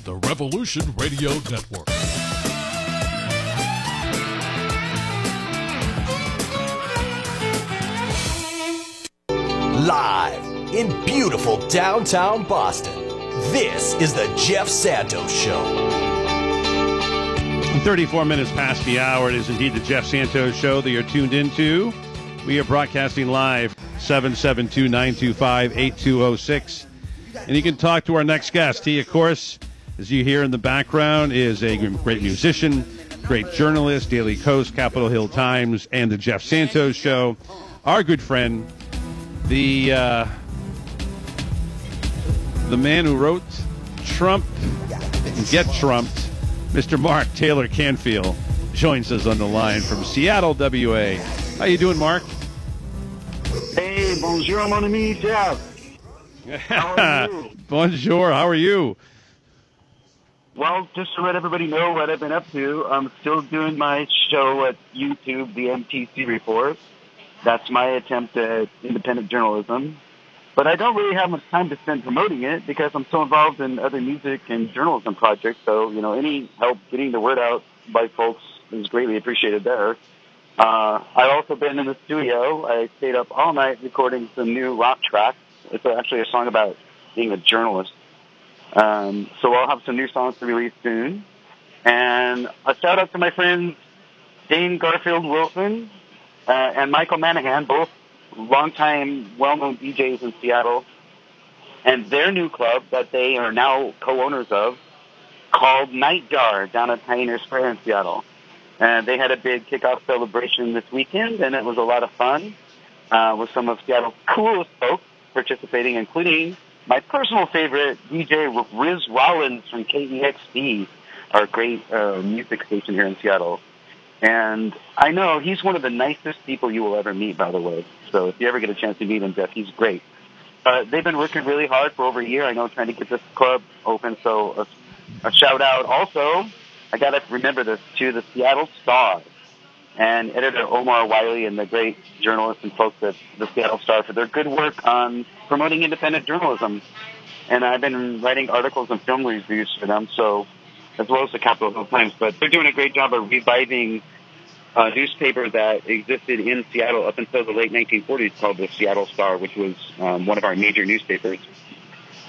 the Revolution Radio Network. Live in beautiful downtown Boston, this is the Jeff Santos Show. 34 minutes past the hour. It is indeed the Jeff Santos Show that you're tuned into. We are broadcasting live, 772-925-8206. And you can talk to our next guest. He, of course, as you hear in the background, is a great musician, great journalist, Daily Kos, Capitol Hill Times, and the Jeff Santos Show. Our good friend, the man who wrote Trump and Get Trumped, Mr. Mark Taylor-Canfield, joins us on the line from Seattle, WA. How you doing, Mark? Hey, bonjour, mon ami, Jeff. How are you? Bonjour, how are you? Well, just to let everybody know what I've been up to, I'm still doing my show at YouTube, the MTC Report. That's my attempt at independent journalism. But I don't really have much time to spend promoting it because I'm so involved in other music and journalism projects. So, any help getting the word out by folks is greatly appreciated there. I've also been in the studio. I stayed up all night recording some new rock tracks. It's actually a song about being a journalist. So I'll have some new songs to release soon. And a shout out to my friends Dane Garfield Wilson and Michael Manahan, both longtime well-known DJs in Seattle, and their new club that they are now co-owners of called Nightjar down at Pioneer Square in Seattle. And they had a big kickoff celebration this weekend, and it was a lot of fun with some of Seattle's coolest folks participating, including my personal favorite, DJ Riz Rollins from KEXP, our great music station here in Seattle. And I know he's one of the nicest people you will ever meet, by the way. So if you ever get a chance to meet him, Jeff, he's great. They've been working really hard for over a year, I know, trying to get this club open. So a shout-out also, I got to remember this, to the Seattle Star and editor Omar Wiley and the great journalists and folks at the Seattle Star for their good work on promoting independent journalism. And I've been writing articles and film reviews for them, so as well as the Capitol Hill Times. But they're doing a great job of reviving a newspaper that existed in Seattle up until the late 1940s called the Seattle Star, which was one of our major newspapers.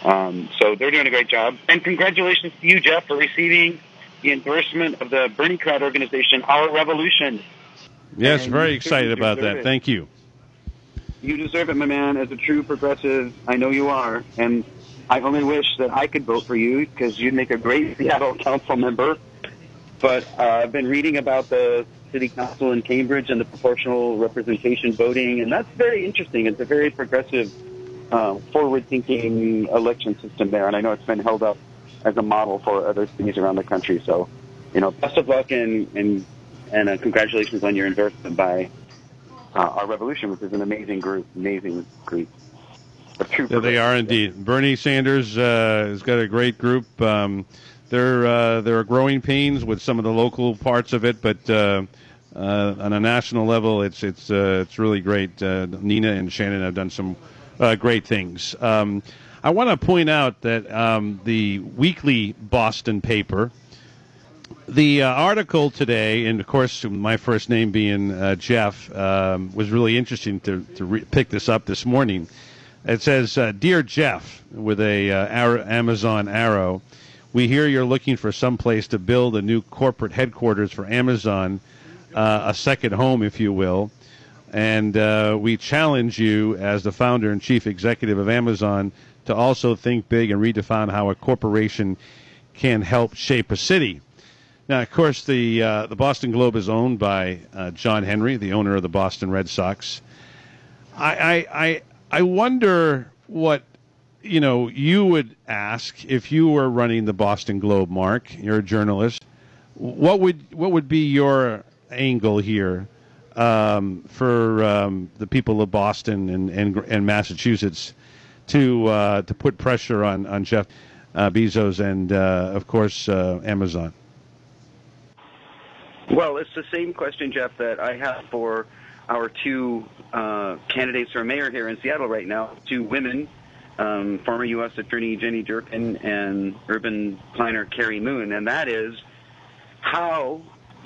So they're doing a great job. And congratulations to you, Jeff, for receiving the endorsement of the Bernie Crowd organization, Our Revolution. Yes, And very excited about that. it. Thank you. You deserve it, my man. As a true progressive, I know you are. And I only wish that I could vote for you because you'd make a great Seattle council member. But I've been reading about the city council in Cambridge and the proportional representation voting, and that's very interesting. It's a very progressive, forward-thinking election system there, and I know it's been held up as a model for other cities around the country. So, best of luck and congratulations on your endorsement by Our Revolution, which is an amazing group. Amazing group. Yeah, they are indeed. Bernie Sanders has got a great group. There are growing pains with some of the local parts of it, but on a national level, it's really great. Nina and Shannon have done some great things. I want to point out that the weekly Boston paper, the article today, and of course my first name being Jeff, was really interesting to pick this up this morning. It says, "Dear Jeff," with a Amazon arrow. "We hear you're looking for some place to build a new corporate headquarters for Amazon, a second home, if you will. And we challenge you as the founder and chief executive of Amazon to also think big and redefine how a corporation can help shape a city." Now, of course, the Boston Globe is owned by John Henry, the owner of the Boston Red Sox. I wonder what you would ask if you were running the Boston Globe, Mark. You're a journalist. What would be your angle here for the people of Boston and Massachusetts to put pressure on Jeff Bezos and of course Amazon? Well, it's the same question, Jeff, that I have for our two candidates for mayor here in Seattle right now, two women former U.S. Attorney Jenny Durkin and urban planner Carrie Moon, and that is, how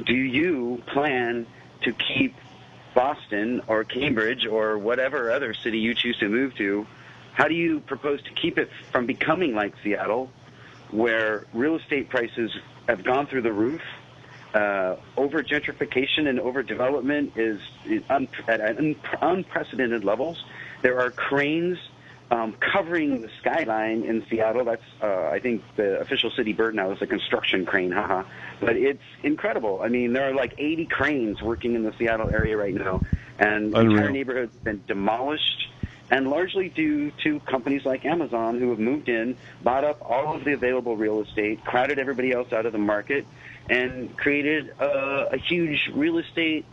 do you plan to keep Boston or Cambridge or whatever other city you choose to move to, how do you propose to keep it from becoming like Seattle, where real estate prices have gone through the roof, over gentrification and over development is at unprecedented levels. There are cranes covering the skyline in Seattle. That's, I think, the official city bird now is a construction crane, haha. But it's incredible. I mean, there are like 80 cranes working in the Seattle area right now, and the entire neighborhood has been demolished, and largely due to companies like Amazon who have moved in, bought up all of the available real estate, crowded everybody else out of the market, and created a huge real estate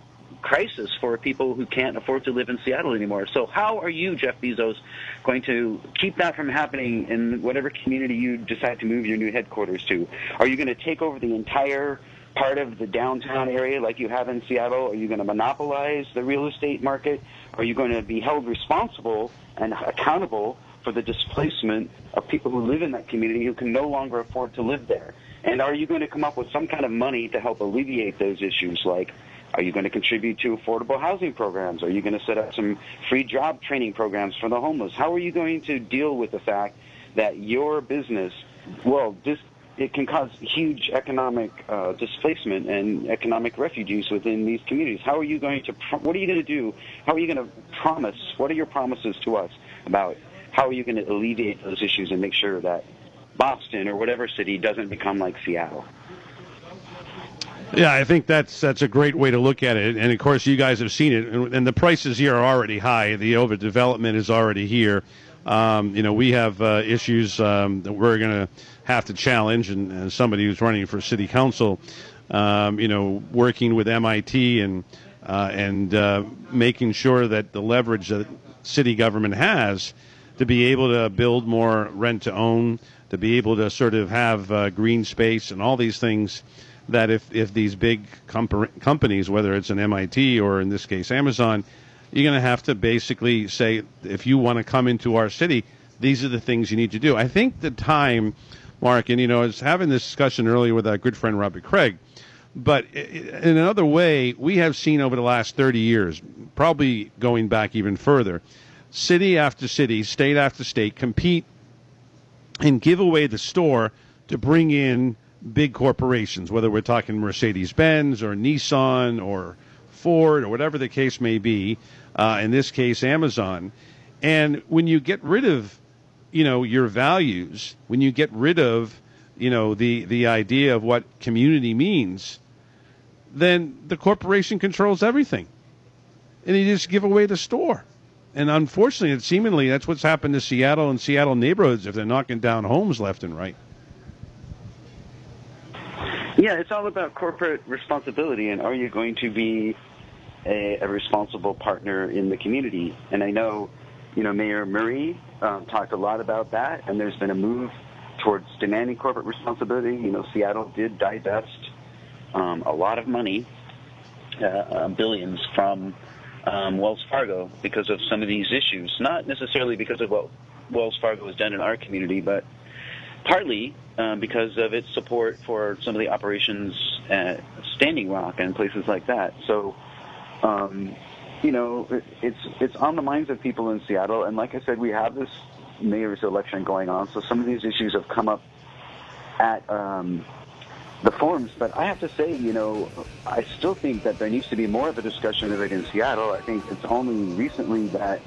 crisis for people who can't afford to live in Seattle anymore. So how are you, Jeff Bezos, going to keep that from happening in whatever community you decide to move your new headquarters to? Are you going to take over the entire part of the downtown area like you have in Seattle? Are you going to monopolize the real estate market? Are you going to be held responsible and accountable for the displacement of people who live in that community who can no longer afford to live there? And are you going to come up with some kind of money to help alleviate those issues? Like, are you going to contribute to affordable housing programs? Are you going to set up some free job training programs for the homeless? How are you going to deal with the fact that your business, well, it can cause huge economic displacement and economic refugees within these communities? How are you going to, what are you going to do? How are you going to promise, what are your promises to us about how are you going to alleviate those issues and make sure that Boston or whatever city doesn't become like Seattle? Yeah, I think that's a great way to look at it. And, of course, you guys have seen it. And the prices here are already high. The overdevelopment is already here. We have issues that we're going to have to challenge. And somebody who's running for city council, working with MIT and making sure that the leverage that city government has to be able to build more rent-to-own, to be able to sort of have green space and all these things, that if these big companies, whether it's an MIT or in this case Amazon, you're going to have to basically say, if you want to come into our city, these are the things you need to do. I think the time, Mark, and I was having this discussion earlier with our good friend Robert Craig, but in another way, we have seen over the last 30 years, probably going back even further, city after city, state after state, compete and give away the store to bring in big corporations, whether we're talking Mercedes-Benz or Nissan or Ford or whatever the case may be, in this case Amazon. And when you get rid of, your values, when you get rid of, the idea of what community means, then the corporation controls everything. And you just give away the store. And unfortunately, seemingly, that's what's happened to Seattle and Seattle neighborhoods if they're knocking down homes left and right. Yeah, it's all about corporate responsibility, and are you going to be a responsible partner in the community? And I know, Mayor Murray talked a lot about that, and there's been a move towards demanding corporate responsibility. Seattle did divest a lot of money, billions, from Wells Fargo because of some of these issues, not necessarily because of what Wells Fargo has done in our community, but partly because of its support for some of the operations at Standing Rock and places like that. So, it's on the minds of people in Seattle. And like I said, we have this mayor's election going on, so some of these issues have come up at the forums. But I have to say, I still think that there needs to be more of a discussion of it in Seattle. I think it's only recently that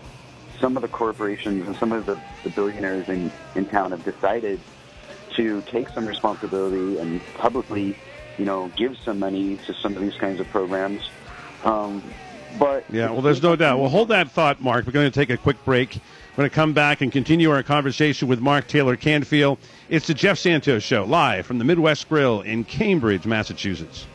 some of the corporations and some of the billionaires in town have decided to take some responsibility and publicly, give some money to some of these kinds of programs. But yeah, well, there's no doubt. Well, hold that thought, Mark. We're going to take a quick break. We're going to come back and continue our conversation with Mark Taylor-Canfield. It's the Jeff Santos Show, live from the Midwest Grill in Cambridge, Massachusetts.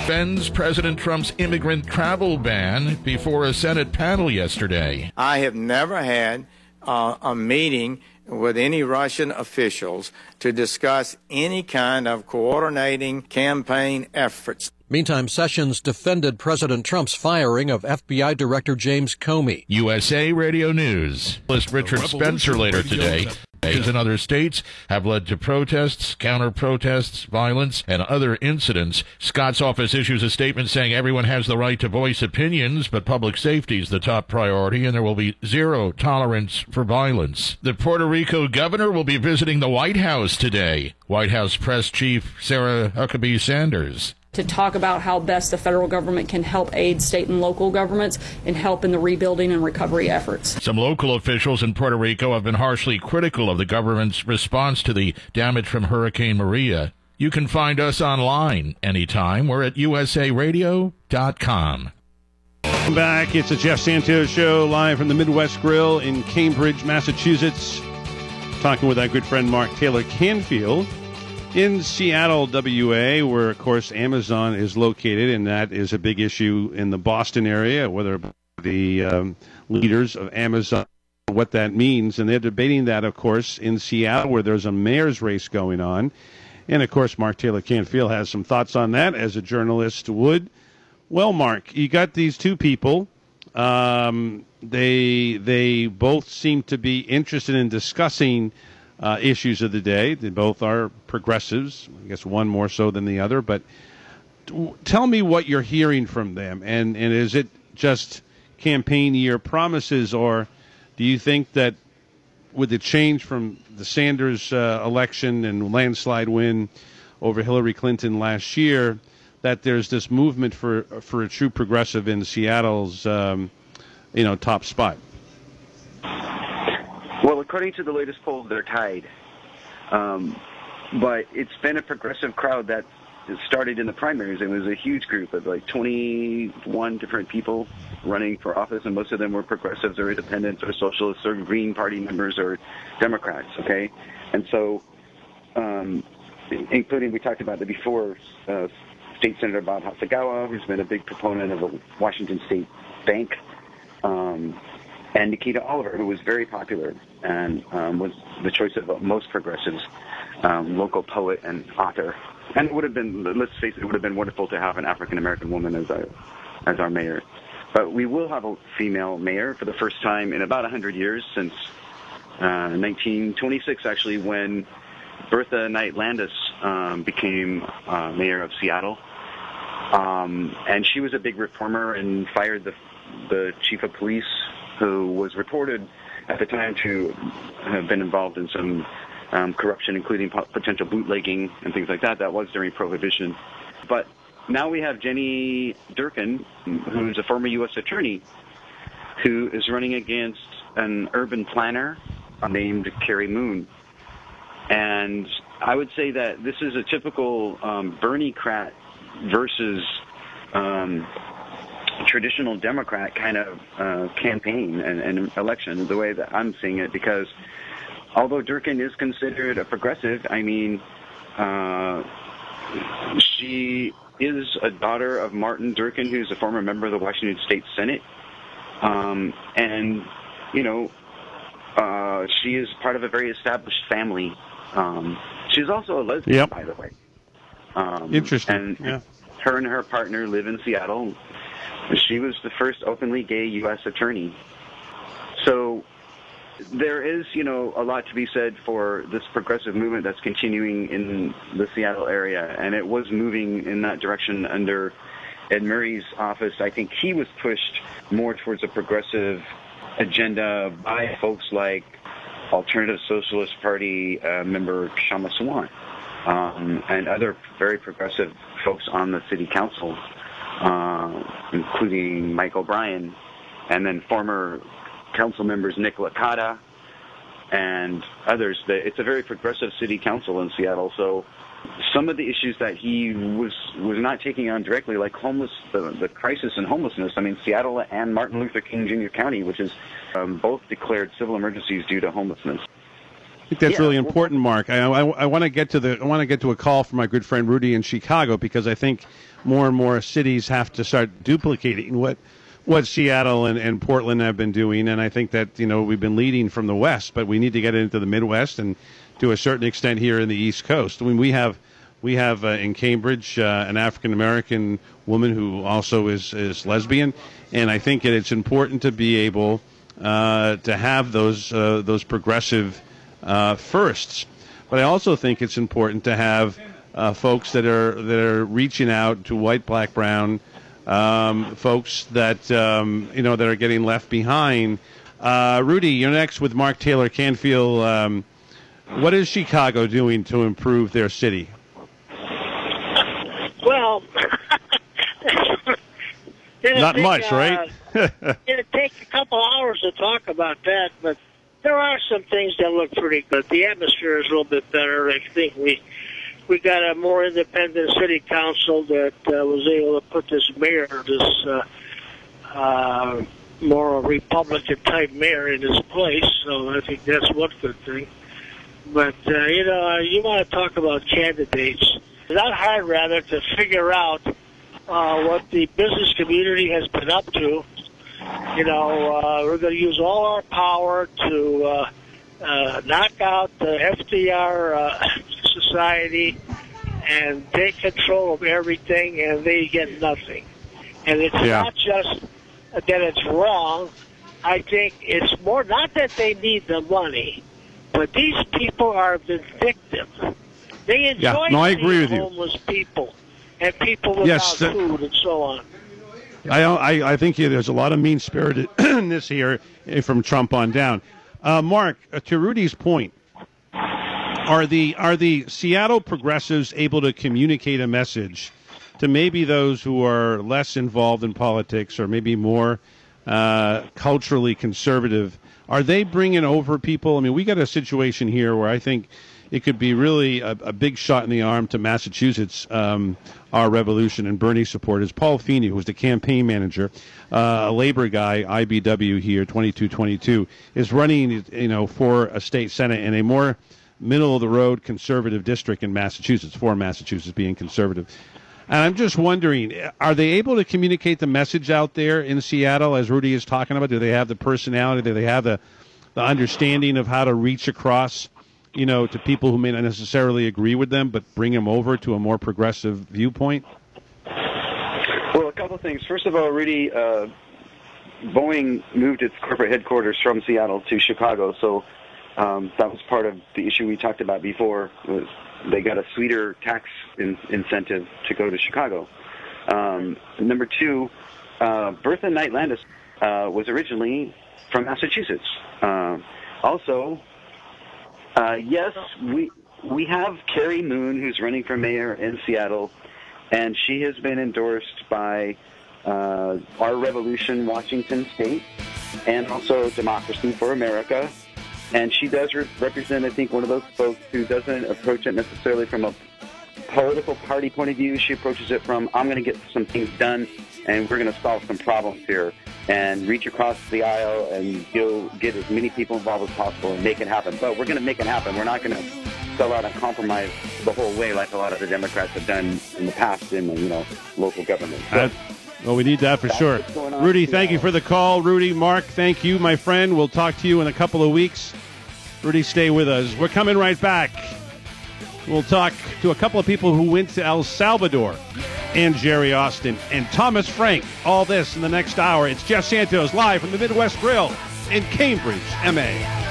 Defends President Trump's immigrant travel ban before a Senate panel yesterday. I have never had a meeting with any Russian officials to discuss any kind of coordinating campaign efforts. Meantime, Sessions defended President Trump's firing of FBI Director James Comey. USA Radio News. Richard Spencer later today. In other states have led to protests, counter-protests, violence, and other incidents. Scott's office issues a statement saying everyone has the right to voice opinions, but public safety is the top priority, and there will be zero tolerance for violence. The Puerto Rico governor will be visiting the White House today. White House Press Chief Sarah Huckabee Sanders. To talk about how best the federal government can help aid state and local governments and help in the rebuilding and recovery efforts. Some local officials in Puerto Rico have been harshly critical of the government's response to the damage from Hurricane Maria. You can find us online anytime. We're at usaradio.com. Welcome back. It's the Jeff Santos Show, live from the Midwest Grill in Cambridge, Massachusetts. Talking with our good friend Mark Taylor-Canfield. In Seattle, WA, where, of course, Amazon is located, and that is a big issue in the Boston area, whether the leaders of Amazon, what that means. And they're debating that, of course, in Seattle, where there's a mayor's race going on. And, of course, Mark Taylor-Canfield has some thoughts on that, as a journalist would. Well, Mark, you got these two people. They both seem to be interested in discussing issues of the day. They both are progressives, I guess one more so than the other. But tell me what you're hearing from them. And is it just campaign year promises, or do you think that with the change from the Sanders election and landslide win over Hillary Clinton last year, that there's this movement for a true progressive in Seattle's top spot? Well, according to the latest polls, they're tied. But it's been a progressive crowd that started in the primaries. It was a huge group of like 21 different people running for office, and most of them were progressives or independents or socialists or Green Party members or Democrats, okay? And so, including, we talked about it before, State Senator Bob Hasagawa, who's been a big proponent of a Washington State bank, and Nikita Oliver, who was very popular and was the choice of most progressives, local poet and author. And it would have been, let's face it, it would have been wonderful to have an African-American woman as our mayor. But we will have a female mayor for the first time in about 100 years, since 1926, actually, when Bertha Knight Landis became mayor of Seattle. And she was a big reformer and fired the chief of police, who was reported at the time to have been involved in some corruption, including potential bootlegging and things like that. That was during Prohibition. But now we have Jenny Durkin, who's a former U.S. attorney, who is running against an urban planner named Carrie Moon. And I would say that this is a typical Bernie-crat versus traditional Democrat kind of campaign and election, the way that I'm seeing it, because although Durkin is considered a progressive, I mean, she is a daughter of Martin Durkin, who's a former member of the Washington State Senate. And, she is part of a very established family. She's also a lesbian, by the way. Interesting. And yeah. Her and her partner live in Seattle. She was the first openly gay U.S. attorney. So there is, a lot to be said for this progressive movement that's continuing in the Seattle area, and it was moving in that direction under Ed Murray's office. I think he was pushed more towards a progressive agenda by folks like Alternative Socialist Party member Kshama Sawant and other very progressive folks on the city council, including Mike O'Brien, and then former council members Nick Licata and others. It's a very progressive city council in Seattle, so some of the issues that he was not taking on directly, like the crisis in homelessness. I mean, Seattle and Martin Luther King Jr. County, which is both declared civil emergencies due to homelessness. I think that's really important, Mark. I want to get to a call from my good friend Rudy in Chicago, because I think more and more cities have to start duplicating what Seattle and Portland have been doing, and I think that we've been leading from the West, but we need to get into the Midwest and to a certain extent here in the East Coast. I mean, we have We have in Cambridge an African-American woman who also is lesbian, and I think it's important to be able to have those progressive firsts. But I also think it's important to have folks that are reaching out to white, black, brown folks that that are getting left behind. Rudy, you're next with Mark Taylor-Canfield. What is Chicago doing to improve their city? Well, not much, right? It'd take a couple hours to talk about that, but there are some things that look pretty good. The atmosphere is a little bit better. I think we got a more independent city council that was able to put this mayor, this more Republican-type mayor in his place, so I think that's one good thing. But, you want to talk about candidates. It's not hard, rather, to figure out what the business community has been up to. We're going to use all our power to knock out the FDR society and take control of everything, and they get nothing. And it's not just that it's wrong. I think it's more not that they need the money, but these people are vindictive. They enjoy seeing homeless people and people without food and so on. I think there's a lot of mean-spiritedness here from Trump on down. Mark, to Rudy's point, are the Seattle progressives able to communicate a message to maybe those who are less involved in politics or maybe more culturally conservative? Are they bringing over people? I mean, we got a situation here where I think it could be really a big shot in the arm to Massachusetts, our revolution and Bernie supporters. Paul Feeney, who was the campaign manager, a labor guy, IBW here, 2222, is running, for a state senate in a more middle-of-the-road conservative district in Massachusetts, for Massachusetts being conservative. And I'm just wondering, are they able to communicate the message out there in Seattle, as Rudy is talking about? Do they have the personality? Do they have the understanding of how to reach across, to people who may not necessarily agree with them, but bring them over to a more progressive viewpoint? Well, a couple things. First of all, Rudy, Boeing moved its corporate headquarters from Seattle to Chicago, so that was part of the issue we talked about before. Was they got a sweeter tax incentive to go to Chicago. Number two, Bertha Knight Landis was originally from Massachusetts. Also, yes, we have Carrie Moon, who's running for mayor in Seattle, and she has been endorsed by Our Revolution Washington State and also Democracy for America. And she does represent, I think, one of those folks who doesn't approach it necessarily from a political party point of view. She approaches it from, I'm going to get some things done, and we're going to solve some problems here, and reach across the aisle and get as many people involved as possible and make it happen. But we're going to make it happen. We're not going to sell out and compromise the whole way like a lot of the Democrats have done in the past in local government. So, well, we need that for sure. Rudy, thank you for the call. Rudy, Mark, thank you, my friend. We'll talk to you in a couple of weeks. Rudy, stay with us. We're coming right back. We'll talk to a couple of people who went to El Salvador, and Jerry Austin and Thomas Frank. All this in the next hour. It's Jeff Santos live from the Midwest Grill in Cambridge, MA.